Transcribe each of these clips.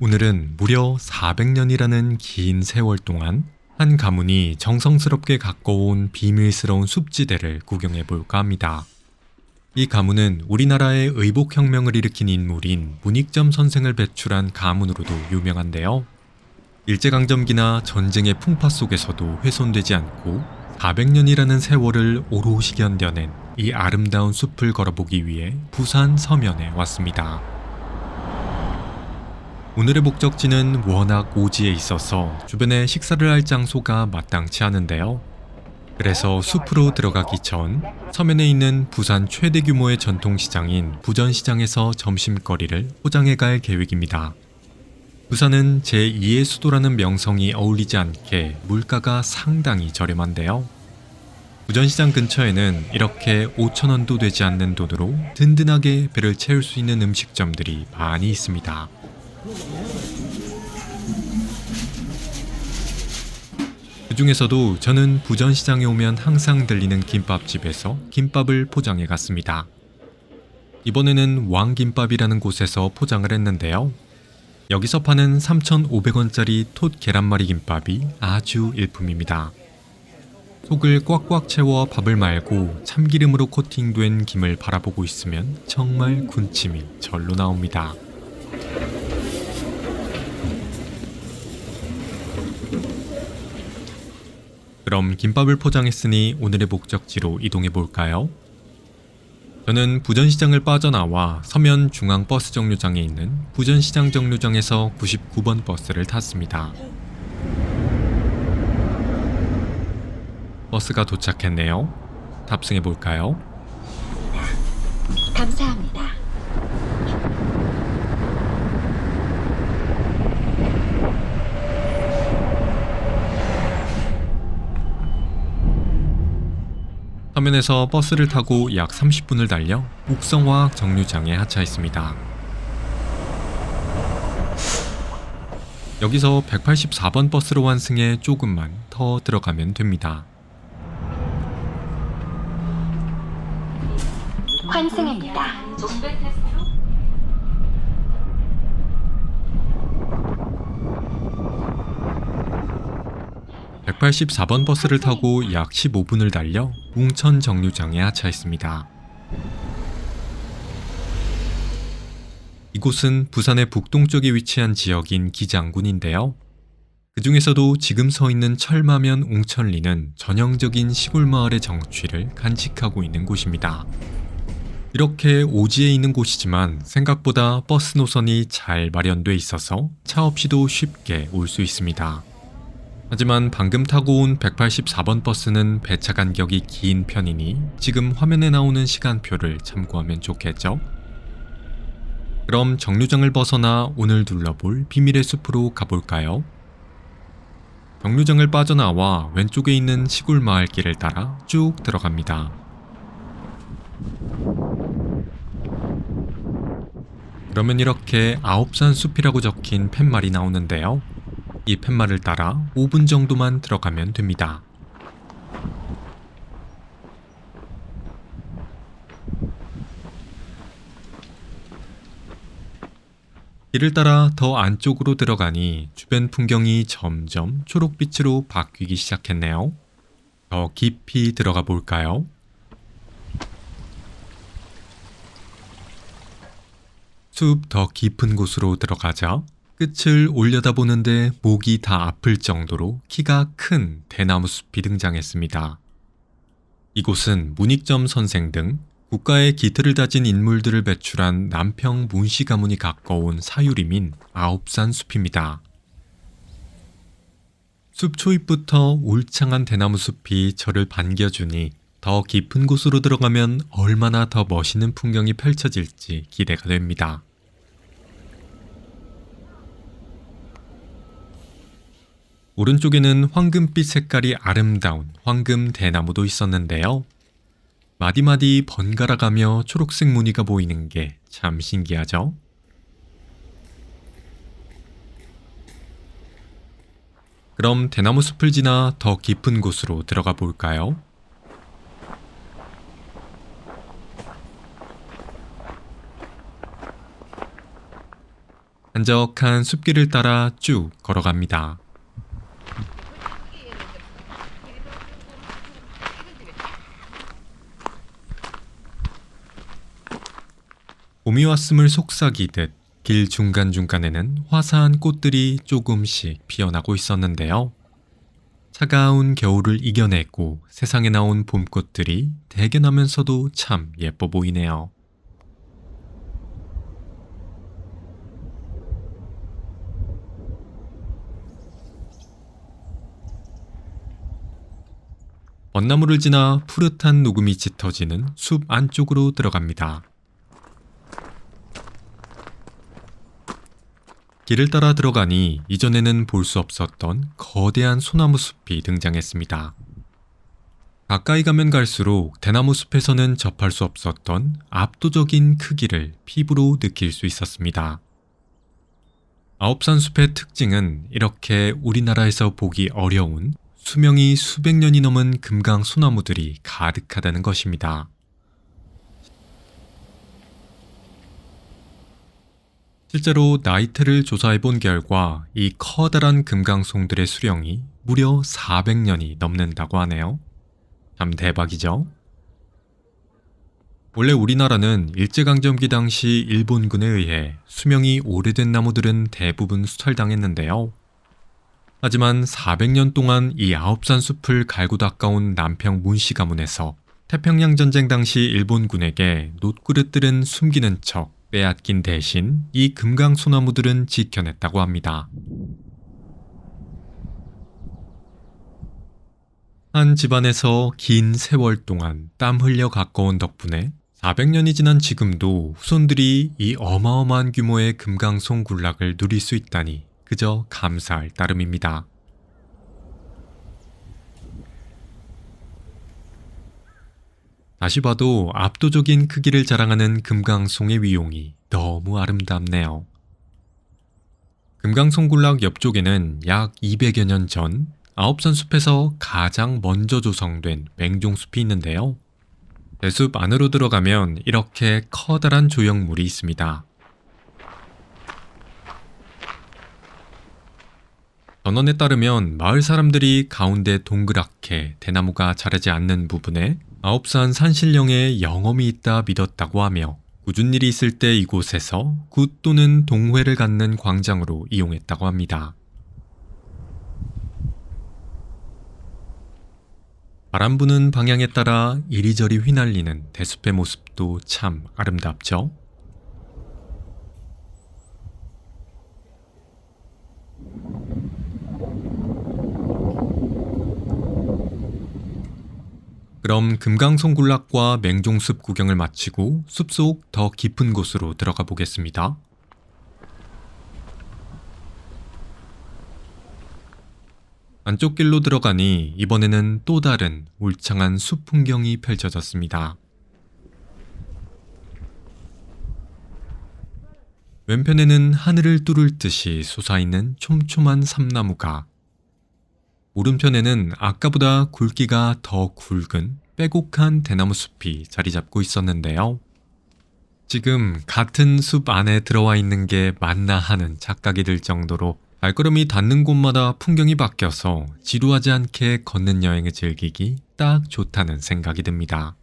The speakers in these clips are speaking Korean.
오늘은 무려 400년이라는 긴 세월 동안 한 가문이 정성스럽게 가꿔온 비밀스러운 숲지대를 구경해 볼까 합니다. 이 가문은 우리나라의 의복혁명을 일으킨 인물인 문익점 선생을 배출한 가문으로도 유명한데요. 일제강점기나 전쟁의 풍파 속에서도 훼손되지 않고 400년이라는 세월을 오롯이 견뎌낸 이 아름다운 숲을 걸어보기 위해 부산 서면에 왔습니다. 오늘의 목적지는 워낙 오지에 있어서 주변에 식사를 할 장소가 마땅치 않은데요. 그래서 숲으로 들어가기 전 서면에 있는 부산 최대 규모의 전통시장인 부전시장에서 점심거리를 포장해 갈 계획입니다. 부산은 제2의 수도라는 명성이 어울리지 않게 물가가 상당히 저렴한데요. 부전시장 근처에는 이렇게 5,000원도 되지 않는 돈으로 든든하게 배를 채울 수 있는 음식점들이 많이 있습니다. 그 중에서도 저는 부전시장에 오면 항상 들리는 김밥집에서 김밥을 포장해 갔습니다. 이번에는 왕김밥이라는 곳에서 포장을 했는데요. 여기서 파는 3,500원짜리 톳 계란말이 김밥이 아주 일품입니다. 속을 꽉꽉 채워 밥을 말고 참기름으로 코팅된 김을 바라보고 있으면 정말 군침이 절로 나옵니다. 그럼 김밥을 포장했으니 오늘의 목적지로 이동해 볼까요? 저는 부전시장을 빠져나와 서면 중앙버스 정류장에 있는 부전시장 정류장에서 99번 버스를 탔습니다. 버스가 도착했네요. 탑승해 볼까요? 감사합니다. 서면에서 버스를 타고 약 30분을 달려 옥성화학 정류장에 하차했습니다. 여기서 184번 버스로 환승해 조금만 더 들어가면 됩니다. 환승입니다. 184번 버스를 타고 약 15분을 달려 웅천 정류장에 하차했습니다. 이곳은 부산의 북동쪽에 위치한 지역인 기장군인데요. 그 중에서도 지금 서 있는 철마면 웅천리는 전형적인 시골 마을의 정취를 간직하고 있는 곳입니다. 이렇게 오지에 있는 곳이지만 생각보다 버스 노선이 잘 마련돼 있어서 차 없이도 쉽게 올 수 있습니다. 하지만 방금 타고 온 184번 버스는 배차 간격이 긴 편이니 지금 화면에 나오는 시간표를 참고하면 좋겠죠? 그럼 정류장을 벗어나 오늘 둘러볼 비밀의 숲으로 가볼까요? 정류장을 빠져나와 왼쪽에 있는 시골 마을길을 따라 쭉 들어갑니다. 그러면 이렇게 아홉산 숲이라고 적힌 팻말이 나오는데요. 이 팻말을 따라 5분 정도만 들어가면 됩니다. 길을 따라 더 안쪽으로 들어가니 주변 풍경이 점점 초록빛으로 바뀌기 시작했네요. 더 깊이 들어가 볼까요? 숲 더 깊은 곳으로 들어가자 끝을 올려다보는데 목이 다 아플 정도로 키가 큰 대나무 숲이 등장했습니다. 이곳은 문익점 선생 등 국가의 기틀을 다진 인물들을 배출한 남평 문씨 가문이 가꿔온 사유림인 아홉산 숲입니다. 숲 초입부터 울창한 대나무 숲이 저를 반겨주니 더 깊은 곳으로 들어가면 얼마나 더 멋있는 풍경이 펼쳐질지 기대가 됩니다. 오른쪽에는 황금빛 색깔이 아름다운 황금 대나무도 있었는데요. 마디마디 번갈아가며 초록색 무늬가 보이는 게 참 신기하죠? 그럼 대나무 숲을 지나 더 깊은 곳으로 들어가 볼까요? 한적한 숲길을 따라 쭉 걸어갑니다. 봄이 왔음을 속삭이듯 길 중간중간에는 화사한 꽃들이 조금씩 피어나고 있었는데요. 차가운 겨울을 이겨내고 세상에 나온 봄꽃들이 대견하면서도 참 예뻐 보이네요. 벚나무를 지나 푸릇한 녹음이 짙어지는 숲 안쪽으로 들어갑니다. 길을 따라 들어가니 이전에는 볼 수 없었던 거대한 소나무 숲이 등장했습니다. 가까이 가면 갈수록 대나무 숲에서는 접할 수 없었던 압도적인 크기를 피부로 느낄 수 있었습니다. 아홉산 숲의 특징은 이렇게 우리나라에서 보기 어려운 수명이 수백 년이 넘은 금강 소나무들이 가득하다는 것입니다. 실제로 나이테를 조사해 본 결과 이 커다란 금강송들의 수령이 무려 400년이 넘는다고 하네요. 참 대박이죠? 원래 우리나라는 일제강점기 당시 일본군에 의해 수명이 오래된 나무들은 대부분 수탈당했는데요. 하지만 400년 동안 이 아홉산 숲을 갈고 닦아온 남평 문씨 가문에서 태평양 전쟁 당시 일본군에게 놋그릇들은 숨기는 척 빼앗긴 대신 이 금강 소나무들은 지켜냈다고 합니다. 한 집안에서 긴 세월 동안 땀 흘려 가꿔온 덕분에 400년이 지난 지금도 후손들이 이 어마어마한 규모의 금강송 군락을 누릴 수 있다니 그저 감사할 따름입니다. 다시 봐도 압도적인 크기를 자랑하는 금강송의 위용이 너무 아름답네요. 금강송 군락 옆쪽에는 약 200여 년 전 아홉산 숲에서 가장 먼저 조성된 맹종숲이 있는데요. 대숲 안으로 들어가면 이렇게 커다란 조형물이 있습니다. 전원에 따르면 마을 사람들이 가운데 동그랗게 대나무가 자라지 않는 부분에 아홉산 산신령의 영험이 있다 믿었다고 하며 굳은 일이 있을 때 이곳에서 굿 또는 동회를 갖는 광장으로 이용했다고 합니다. 바람 부는 방향에 따라 이리저리 휘날리는 대숲의 모습도 참 아름답죠? 그럼 금강송 군락과 맹종숲 구경을 마치고 숲속 더 깊은 곳으로 들어가 보겠습니다. 안쪽 길로 들어가니 이번에는 또 다른 울창한 숲 풍경이 펼쳐졌습니다. 왼편에는 하늘을 뚫을 듯이 솟아있는 촘촘한 삼나무가, 오른편에는 아까보다 굵기가 더 굵은 빼곡한 대나무 숲이 자리 잡고 있었는데요. 지금 같은 숲 안에 들어와 있는 게 맞나 하는 착각이 들 정도로 발걸음이 닿는 곳마다 풍경이 바뀌어서 지루하지 않게 걷는 여행을 즐기기 딱 좋다는 생각이 듭니다.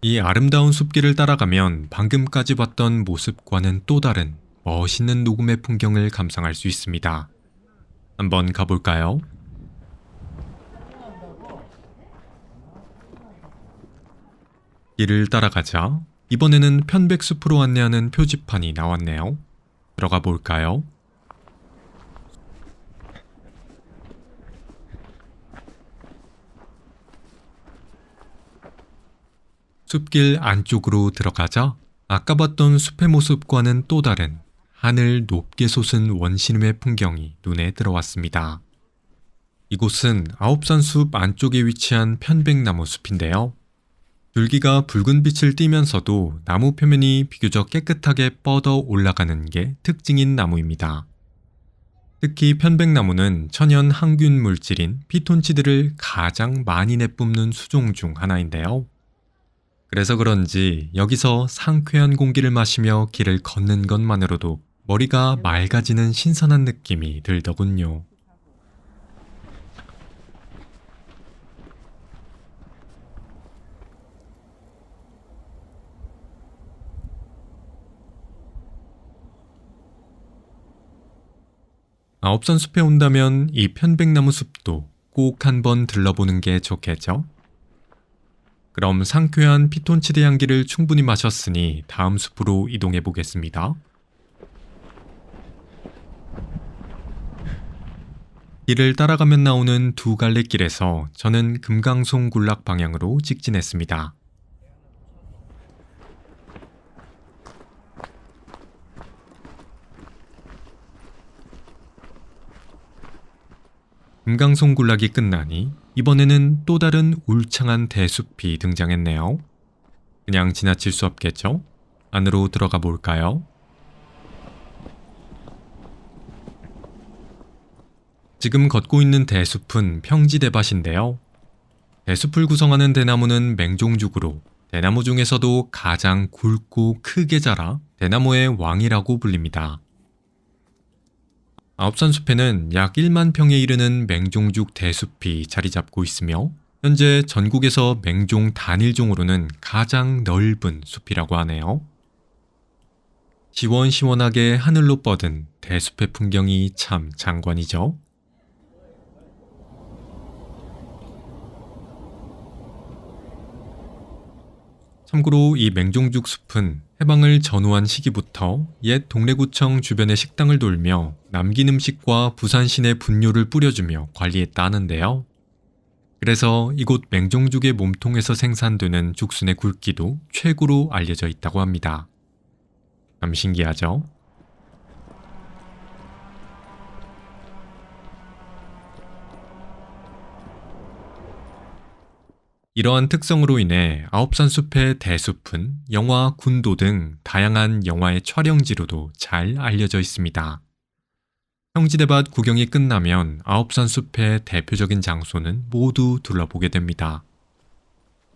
이 아름다운 숲길을 따라가면 방금까지 봤던 모습과는 또 다른 멋있는 녹음의 풍경을 감상할 수 있습니다. 한번 가볼까요? 길을 따라가자 이번에는 편백숲으로 안내하는 표지판이 나왔네요. 들어가 볼까요? 숲길 안쪽으로 들어가자 아까 봤던 숲의 모습과는 또 다른 하늘 높게 솟은 원시림의 풍경이 눈에 들어왔습니다. 이곳은 아홉산 숲 안쪽에 위치한 편백나무 숲인데요. 줄기가 붉은 빛을 띠면서도 나무 표면이 비교적 깨끗하게 뻗어 올라가는 게 특징인 나무입니다. 특히 편백나무는 천연 항균 물질인 피톤치드를 가장 많이 내뿜는 수종 중 하나인데요. 그래서 그런지 여기서 상쾌한 공기를 마시며 길을 걷는 것만으로도 머리가 맑아지는 신선한 느낌이 들더군요. 아홉산 숲에 온다면 이 편백나무 숲도 꼭 한번 들러보는 게 좋겠죠? 그럼 상쾌한 피톤치드 향기를 충분히 마셨으니 다음 숲으로 이동해 보겠습니다. 길을 따라가면 나오는 두 갈래 길에서 저는 금강송 군락 방향으로 직진했습니다. 금강송 군락이 끝나니 이번에는 또 다른 울창한 대숲이 등장했네요. 그냥 지나칠 수 없겠죠? 안으로 들어가 볼까요? 지금 걷고 있는 대숲은 평지대밭인데요. 대숲을 구성하는 대나무는 맹종죽으로 대나무 중에서도 가장 굵고 크게 자라 대나무의 왕이라고 불립니다. 아홉산 숲에는 약 1만 평에 이르는 맹종죽 대숲이 자리 잡고 있으며 현재 전국에서 맹종 단일종으로는 가장 넓은 숲이라고 하네요. 시원시원하게 하늘로 뻗은 대숲의 풍경이 참 장관이죠. 참고로 이 맹종죽 숲은 해방을 전후한 시기부터 옛 동래구청 주변의 식당을 돌며 남긴 음식과 부산 시내 분뇨를 뿌려주며 관리했다 하는데요. 그래서 이곳 맹종죽의 몸통에서 생산되는 죽순의 굵기도 최고로 알려져 있다고 합니다. 참 신기하죠? 이러한 특성으로 인해 아홉산 숲의 대숲은 영화 군도 등 다양한 영화의 촬영지로도 잘 알려져 있습니다. 평지대밭 구경이 끝나면 아홉산 숲의 대표적인 장소는 모두 둘러보게 됩니다.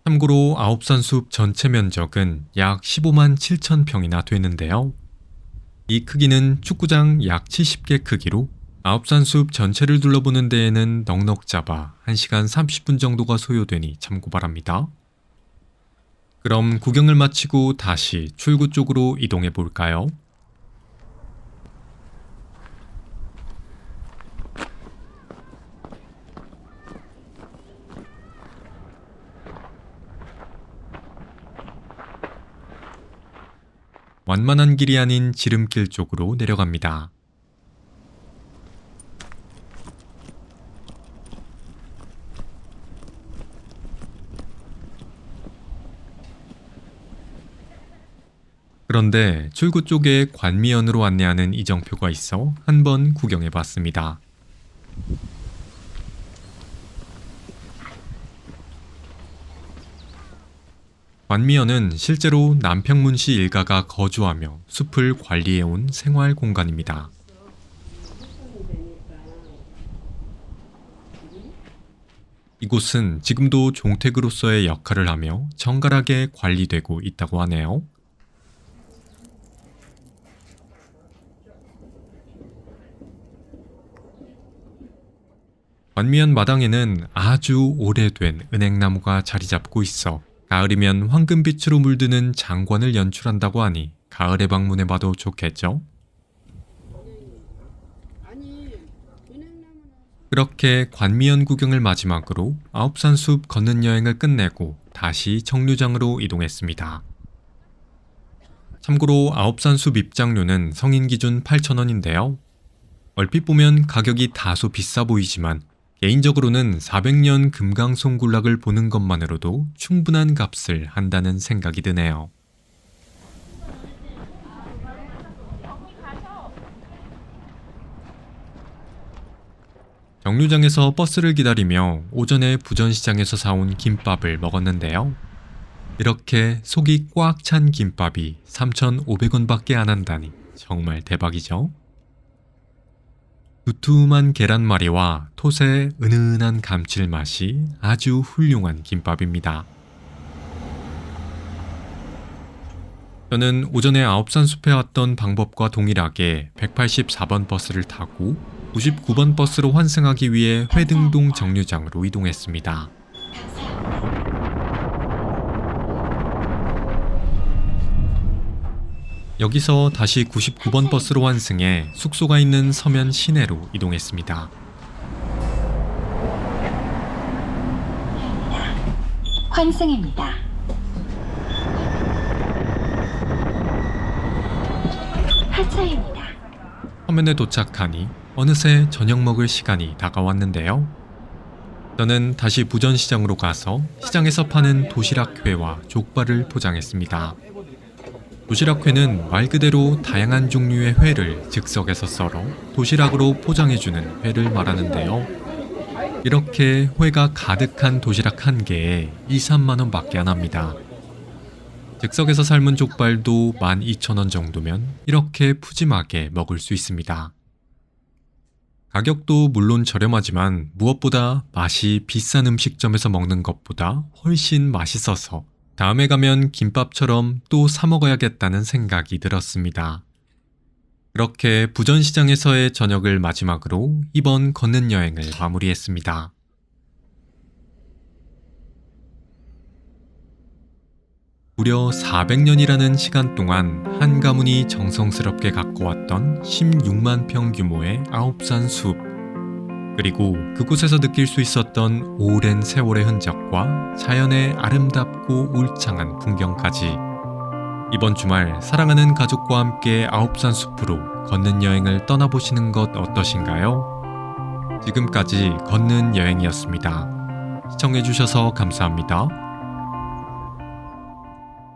참고로 아홉산 숲 전체 면적은 약 15만 7천 평이나 되는데요. 이 크기는 축구장 약 70개 크기로 아홉산 숲 전체를 둘러보는 데에는 넉넉 잡아 1시간 30분 정도가 소요되니 참고 바랍니다. 그럼 구경을 마치고 다시 출구 쪽으로 이동해 볼까요? 완만한 길이 아닌 지름길 쪽으로 내려갑니다. 그런데 출구 쪽에 관미연으로 안내하는 이정표가 있어 한번 구경해 봤습니다. 관미연은 실제로 남평문씨 일가가 거주하며 숲을 관리해온 생활 공간입니다. 이곳은 지금도 종택으로서의 역할을 하며 정갈하게 관리되고 있다고 하네요. 관미연 마당에는 아주 오래된 은행나무가 자리 잡고 있어 가을이면 황금빛으로 물드는 장관을 연출한다고 하니 가을에 방문해봐도 좋겠죠? 그렇게 관미연 구경을 마지막으로 아홉산 숲 걷는 여행을 끝내고 다시 정류장으로 이동했습니다. 참고로 아홉산 숲 입장료는 성인 기준 8,000원인데요. 얼핏 보면 가격이 다소 비싸 보이지만 개인적으로는 400년 금강송 군락을 보는 것만으로도 충분한 값을 한다는 생각이 드네요. 정류장에서 버스를 기다리며 오전에 부전시장에서 사온 김밥을 먹었는데요. 이렇게 속이 꽉 찬 김밥이 3,500원밖에 안 한다니 정말 대박이죠? 두툼한 계란말이와 톳의 은은한 감칠맛이 아주 훌륭한 김밥입니다. 저는 오전에 아홉산 숲에 왔던 방법과 동일하게 184번 버스를 타고 99번 버스로 환승하기 위해 회등동 정류장으로 이동했습니다. 여기서 다시 99번 버스로 환승해 숙소가 있는 서면 시내로 이동했습니다. 환승입니다. 하차입니다. 서면에 도착하니 어느새 저녁 먹을 시간이 다가왔는데요. 저는 다시 부전시장으로 가서 시장에서 파는 도시락회와 족발을 포장했습니다. 도시락회는 말 그대로 다양한 종류의 회를 즉석에서 썰어 도시락으로 포장해주는 회를 말하는데요. 이렇게 회가 가득한 도시락 한 개에 2~3만 원 밖에 안 합니다. 즉석에서 삶은 족발도 12,000원 정도면 이렇게 푸짐하게 먹을 수 있습니다. 가격도 물론 저렴하지만 무엇보다 맛이 비싼 음식점에서 먹는 것보다 훨씬 맛있어서 다음에 가면 김밥처럼 또 사 먹어야겠다는 생각이 들었습니다. 그렇게 부전시장에서의 저녁을 마지막으로 이번 걷는 여행을 마무리했습니다. 무려 400년이라는 시간 동안 한 가문이 정성스럽게 가꿔왔던 16만 평 규모의 아홉산 숲, 그리고 그곳에서 느낄 수 있었던 오랜 세월의 흔적과 자연의 아름답고 울창한 풍경까지 이번 주말 사랑하는 가족과 함께 아홉산 숲으로 걷는 여행을 떠나보시는 것 어떠신가요? 지금까지 걷는 여행이었습니다. 시청해주셔서 감사합니다.